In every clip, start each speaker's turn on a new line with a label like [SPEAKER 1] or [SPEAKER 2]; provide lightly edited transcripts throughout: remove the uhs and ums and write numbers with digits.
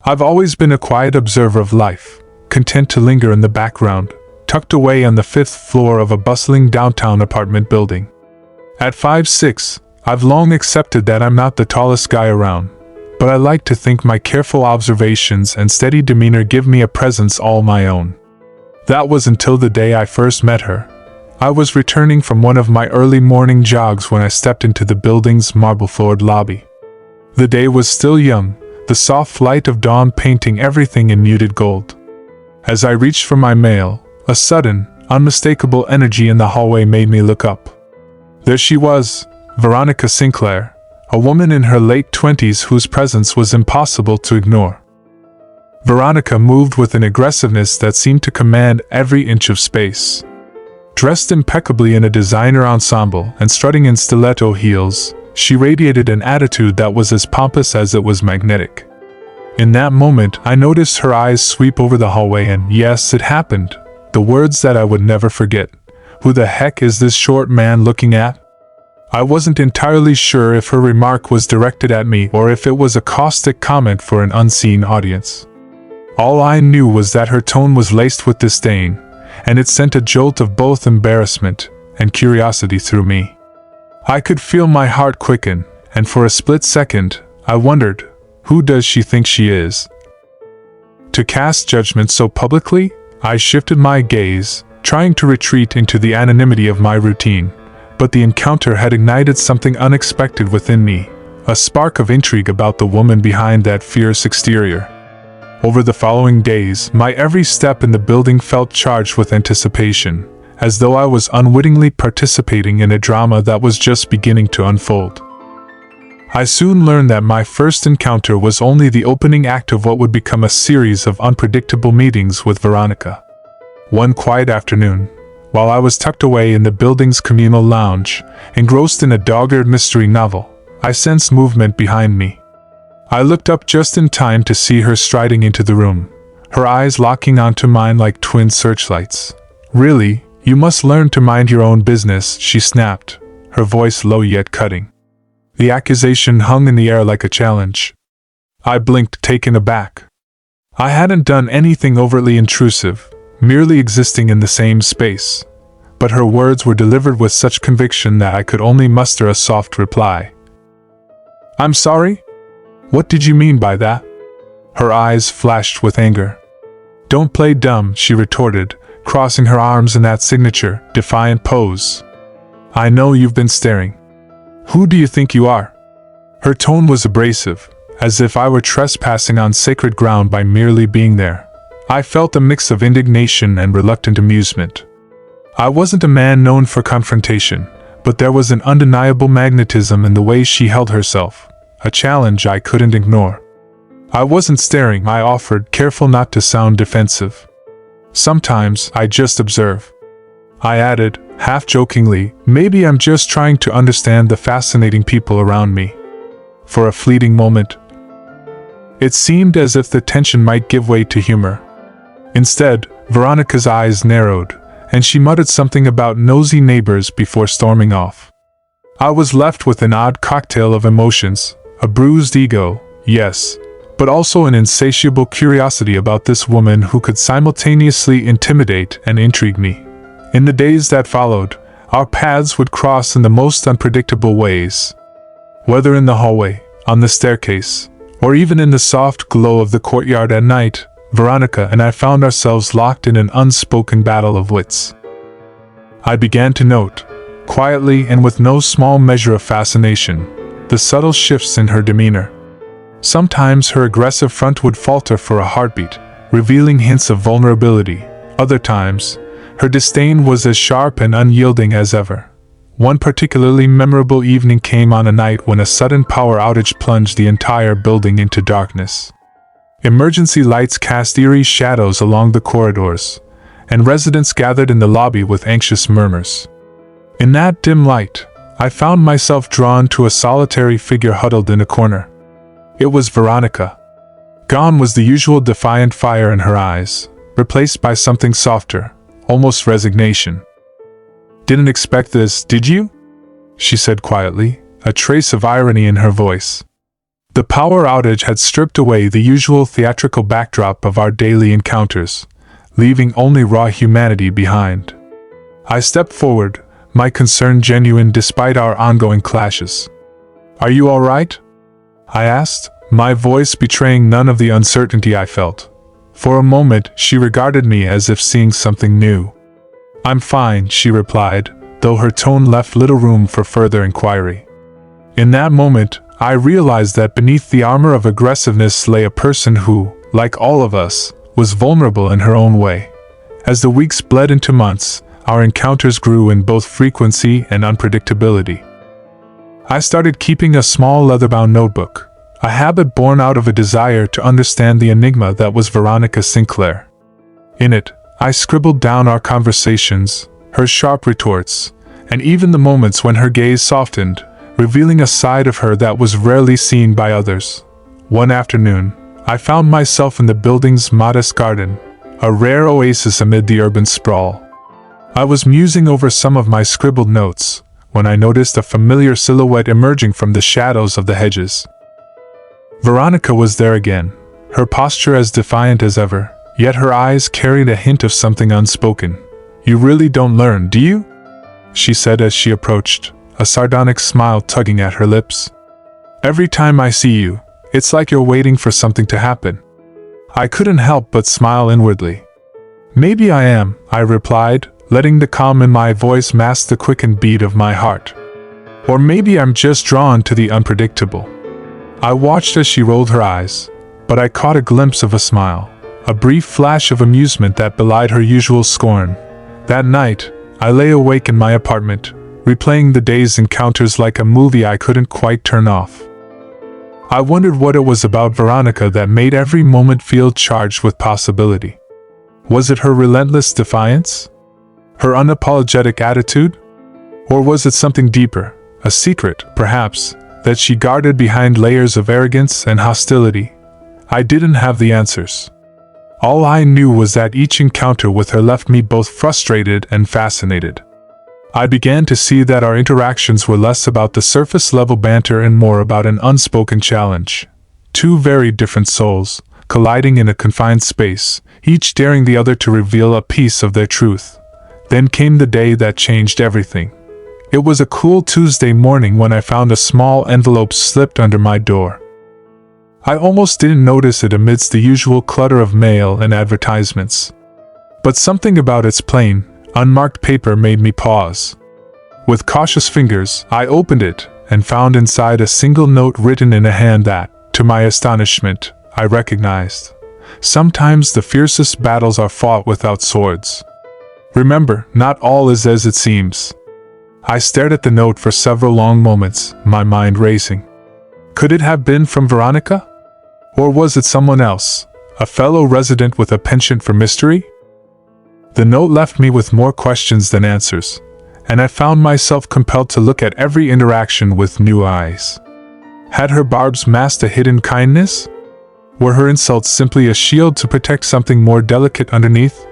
[SPEAKER 1] I've always been a quiet observer of life, content to linger in the background, tucked away on the 5th floor of a bustling downtown apartment building. At 5'6", I've long accepted that I'm not the tallest guy around, but I like to think my careful observations and steady demeanor give me a presence all my own. That was until the day I first met her. I was returning from one of my early morning jogs when I stepped into the building's marble-floored lobby. The day was still young, the soft light of dawn painting everything in muted gold. As I reached for my mail, a sudden, unmistakable energy in the hallway made me look up. There she was, Veronica Sinclair, a woman in her late 20s whose presence was impossible to ignore. Veronica moved with an aggressiveness that seemed to command every inch of space. Dressed impeccably in a designer ensemble and strutting in stiletto heels, she radiated an attitude that was as pompous as it was magnetic. In that moment, I noticed her eyes sweep over the hallway and, yes, it happened. The words that I would never forget. Who the heck is this short man looking at? I wasn't entirely sure if her remark was directed at me or if it was a caustic comment for an unseen audience. All I knew was that her tone was laced with disdain, and it sent a jolt of both embarrassment and curiosity through me. I could feel my heart quicken, and for a split second, I wondered, who does she think she is? To cast judgment so publicly? I shifted my gaze, trying to retreat into the anonymity of my routine, but the encounter had ignited something unexpected within me, a spark of intrigue about the woman behind that fierce exterior. Over the following days, my every step in the building felt charged with anticipation, as though I was unwittingly participating in a drama that was just beginning to unfold. I soon learned that my first encounter was only the opening act of what would become a series of unpredictable meetings with Veronica. One quiet afternoon, while I was tucked away in the building's communal lounge, engrossed in a dog-eared mystery novel, I sensed movement behind me. I looked up just in time to see her striding into the room, her eyes locking onto mine like twin searchlights. "Really, you must learn to mind your own business," she snapped, her voice low yet cutting. The accusation hung in the air like a challenge. I blinked, taken aback. I hadn't done anything overtly intrusive, merely existing in the same space. But her words were delivered with such conviction that I could only muster a soft reply. "I'm sorry? What did you mean by that?" Her eyes flashed with anger. "Don't play dumb," she retorted, crossing her arms in that signature, defiant pose. "I know you've been staring. Who do you think you are?" Her tone was abrasive, as if I were trespassing on sacred ground by merely being there. I felt a mix of indignation and reluctant amusement. I wasn't a man known for confrontation, but there was an undeniable magnetism in the way she held herself, a challenge I couldn't ignore. "I wasn't staring," I offered, careful not to sound defensive. "Sometimes I just observe." I added, half-jokingly, "Maybe I'm just trying to understand the fascinating people around me." For a fleeting moment, it seemed as if the tension might give way to humor. Instead, Veronica's eyes narrowed, and she muttered something about nosy neighbors before storming off. I was left with an odd cocktail of emotions, a bruised ego, yes, but also an insatiable curiosity about this woman who could simultaneously intimidate and intrigue me. In the days that followed, our paths would cross in the most unpredictable ways. Whether in the hallway, on the staircase, or even in the soft glow of the courtyard at night, Veronica and I found ourselves locked in an unspoken battle of wits. I began to note, quietly and with no small measure of fascination, the subtle shifts in her demeanor. Sometimes her aggressive front would falter for a heartbeat, revealing hints of vulnerability. Other times, her disdain was as sharp and unyielding as ever. One particularly memorable evening came on a night when a sudden power outage plunged the entire building into darkness. Emergency lights cast eerie shadows along the corridors, and residents gathered in the lobby with anxious murmurs. In that dim light, I found myself drawn to a solitary figure huddled in a corner. It was Veronica. Gone was the usual defiant fire in her eyes, replaced by something softer, almost resignation. "Didn't expect this, did you?" she said quietly, a trace of irony in her voice. The power outage had stripped away the usual theatrical backdrop of our daily encounters, leaving only raw humanity behind. I stepped forward, my concern genuine despite our ongoing clashes. "Are you all right?" I asked, my voice betraying none of the uncertainty I felt. For a moment, she regarded me as if seeing something new. "I'm fine," she replied, though her tone left little room for further inquiry. In that moment, I realized that beneath the armor of aggressiveness lay a person who, like all of us, was vulnerable in her own way. As the weeks bled into months, our encounters grew in both frequency and unpredictability. I started keeping a small leather-bound notebook, a habit born out of a desire to understand the enigma that was Veronica Sinclair. In it, I scribbled down our conversations, her sharp retorts, and even the moments when her gaze softened, revealing a side of her that was rarely seen by others. One afternoon, I found myself in the building's modest garden, a rare oasis amid the urban sprawl. I was musing over some of my scribbled notes, when I noticed a familiar silhouette emerging from the shadows of the hedges. Veronica was there again, her posture as defiant as ever, yet her eyes carried a hint of something unspoken. "You really don't learn, do you?" she said as she approached, a sardonic smile tugging at her lips. "Every time I see you, it's like you're waiting for something to happen." I couldn't help but smile inwardly. "Maybe I am," I replied, letting the calm in my voice mask the quickened beat of my heart. "Or maybe I'm just drawn to the unpredictable." I watched as she rolled her eyes, but I caught a glimpse of a smile, a brief flash of amusement that belied her usual scorn. That night, I lay awake in my apartment, replaying the day's encounters like a movie I couldn't quite turn off. I wondered what it was about Veronica that made every moment feel charged with possibility. Was it her relentless defiance? Her unapologetic attitude? Or was it something deeper, a secret, perhaps, that she guarded behind layers of arrogance and hostility? I didn't have the answers. All I knew was that each encounter with her left me both frustrated and fascinated. I began to see that our interactions were less about the surface-level banter and more about an unspoken challenge. Two very different souls, colliding in a confined space, each daring the other to reveal a piece of their truth. Then came the day that changed everything. It was a cool Tuesday morning when I found a small envelope slipped under my door. I almost didn't notice it amidst the usual clutter of mail and advertisements. But something about its plain, unmarked paper made me pause. With cautious fingers, I opened it and found inside a single note written in a hand that, to my astonishment, I recognized. Sometimes the fiercest battles are fought without swords. Remember, not all is as it seems. I stared at the note for several long moments, my mind racing. Could it have been from Veronica? Or was it someone else, a fellow resident with a penchant for mystery? The note left me with more questions than answers, and I found myself compelled to look at every interaction with new eyes. Had her barbs masked a hidden kindness? Were her insults simply a shield to protect something more delicate underneath?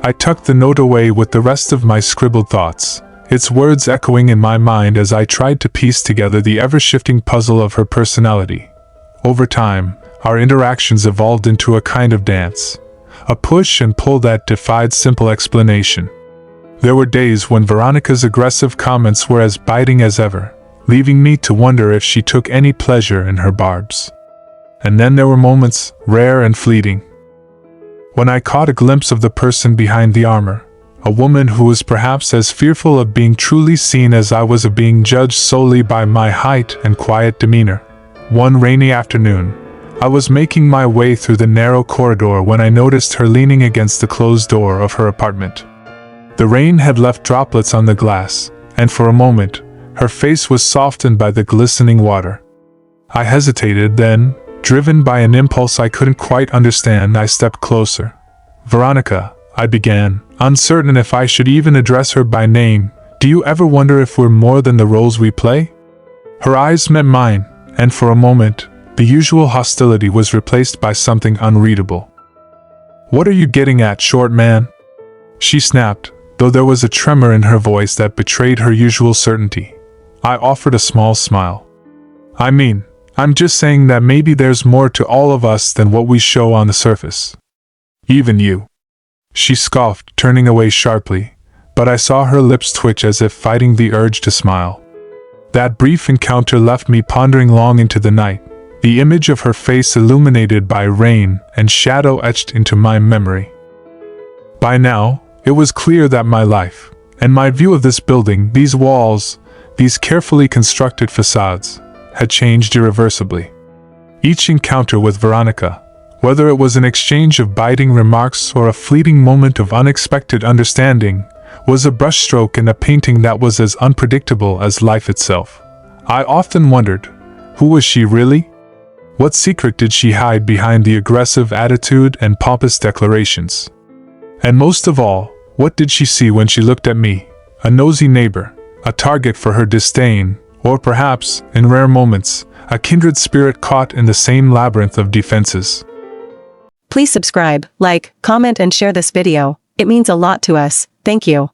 [SPEAKER 1] I tucked the note away with the rest of my scribbled thoughts, its words echoing in my mind as I tried to piece together the ever-shifting puzzle of her personality. Over time, our interactions evolved into a kind of dance, a push and pull that defied simple explanation. There were days when Veronica's aggressive comments were as biting as ever, leaving me to wonder if she took any pleasure in her barbs. And then there were moments, rare and fleeting, when I caught a glimpse of the person behind the armor, a woman who was perhaps as fearful of being truly seen as I was of being judged solely by my height and quiet demeanor. One rainy afternoon, I was making my way through the narrow corridor when I noticed her leaning against the closed door of her apartment. The rain had left droplets on the glass, and for a moment, her face was softened by the glistening water. I hesitated, then, driven by an impulse I couldn't quite understand, I stepped closer. "Veronica," I began, uncertain if I should even address her by name, "do you ever wonder if we're more than the roles we play?" Her eyes met mine, and for a moment, the usual hostility was replaced by something unreadable. "What are you getting at, short man?" she snapped, though there was a tremor in her voice that betrayed her usual certainty. I offered a small smile. I mean, I'm just saying that maybe there's more to all of us than what we show on the surface. Even you. She scoffed, turning away sharply, but I saw her lips twitch as if fighting the urge to smile. That brief encounter left me pondering long into the night, the image of her face illuminated by rain and shadow etched into my memory. By now, it was clear that my life, and my view of this building, these walls, these carefully constructed facades, had changed irreversibly. Each encounter with Veronica, whether it was an exchange of biting remarks or a fleeting moment of unexpected understanding, was a brushstroke in a painting that was as unpredictable as life itself. I often wondered, who was she really? What secret did she hide behind the aggressive attitude and pompous declarations? And most of all, what did she see when she looked at me, a nosy neighbor, a target for her disdain, or perhaps, in rare moments, a kindred spirit caught in the same labyrinth of defenses?
[SPEAKER 2] Please subscribe, like, comment and share this video. It means a lot to us. Thank you.